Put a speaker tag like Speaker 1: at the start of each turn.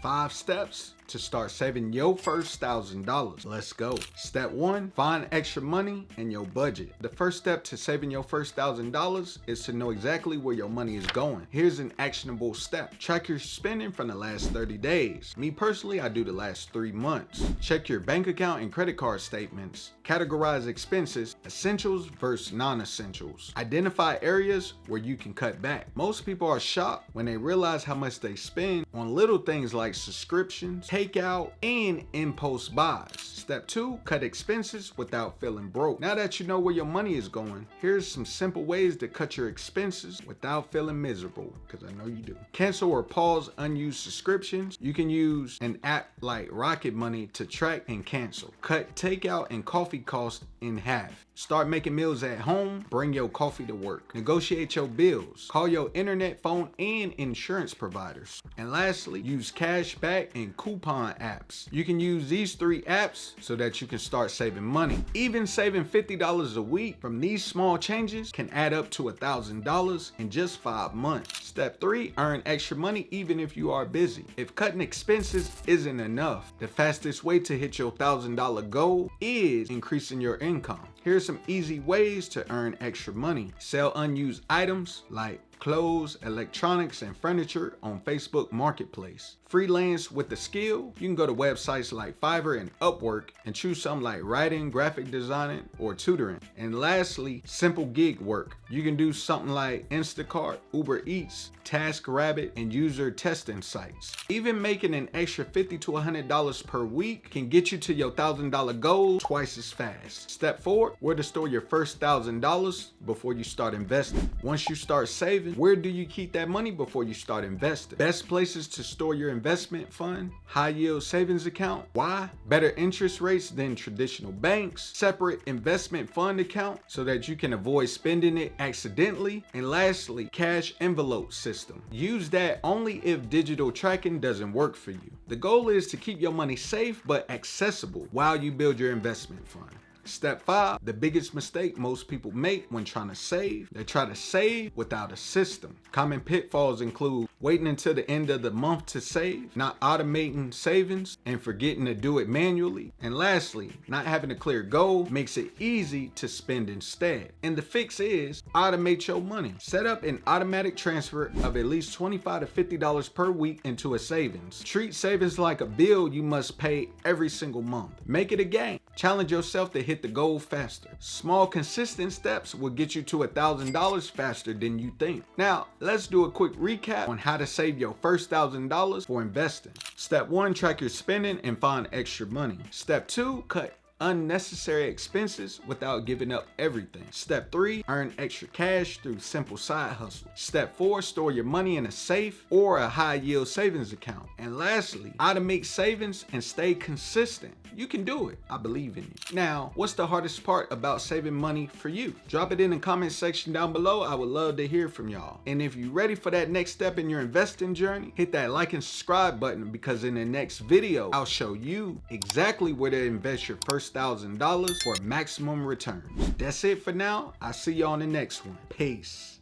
Speaker 1: 5 steps to start saving your first $1,000. Let's go. Step 1, find extra money in your budget. The first step to saving your first $1,000 is to know exactly where your money is going. Here's an actionable step. Track your spending from the last 30 days. Me personally, I do the last 3 months. Check your bank account and credit card statements. Categorize expenses, essentials versus non-essentials. Identify areas where you can cut back. Most people are shocked when they realize how much they spend on little things like subscriptions, takeout, and impulse buys. Step 2, cut expenses without feeling broke. Now that you know where your money is going, here's some simple ways to cut your expenses without feeling miserable, because I know you do. Cancel or pause unused subscriptions. You can use an app like Rocket Money to track and cancel. Cut takeout and coffee costs in half. Start making meals at home. Bring your coffee to work. Negotiate your bills. Call your internet, phone, and insurance providers. And lastly, use cash back and coupon apps. You can use these 3 apps so that you can start saving money. Even saving $50 a week from these small changes can add up to $1,000 in just 5 months. Step 3, earn extra money even if you are busy. If cutting expenses isn't enough, the fastest way to hit your $1,000 goal is increasing your income. Here's some easy ways to earn extra money. Sell unused items like clothes, electronics, and furniture on Facebook Marketplace. Freelance with a skill. You can go to websites like Fiverr and Upwork and choose something like writing, graphic designing, or tutoring. And lastly, simple gig work. You can do something like Instacart, Uber Eats, TaskRabbit, and user testing sites. Even making an extra $50 to $100 per week can get you to your $1,000 goal twice as fast. Step 4, where to store your first $1,000 before you start investing. Once you start saving, where do you keep that money before you start investing? Best places to store your investment fund: high yield savings account. Why? Better interest rates than traditional banks. Separate investment fund account so that you can avoid spending it accidentally. And lastly, cash envelope system. Use that only if digital tracking doesn't work for you. The goal is to keep your money safe but accessible while you build your investment fund. Step 5, the biggest mistake most people make when trying to save. They try to save without a system. Common pitfalls include waiting until the end of the month to save, not automating savings, and forgetting to do it manually. And lastly, not having a clear goal makes it easy to spend instead. And the fix is automate your money. Set up an automatic transfer of at least $25 to $50 per week into a savings. Treat savings like a bill you must pay every single month. Make it a game. Challenge yourself to hit the goal faster. Small, consistent steps will get you to $1,000 faster than you think. Now, let's do a quick recap on how to save your first $1,000 for investing. Step 1, track your spending and find extra money. Step 2, cut unnecessary expenses without giving up everything. Step 3, earn extra cash through simple side hustle. Step 4, store your money in a safe or a high yield savings account. And lastly, automate savings and stay consistent. You can do it. I believe in you. Now, what's the hardest part about saving money for you? Drop it in the comment section down below. I would love to hear from y'all. And if you're ready for that next step in your investing journey, hit that like and subscribe button, because in the next video, I'll show you exactly where to invest your first $1,000 for maximum returns. That's it for now. I'll see you on the next one. Peace.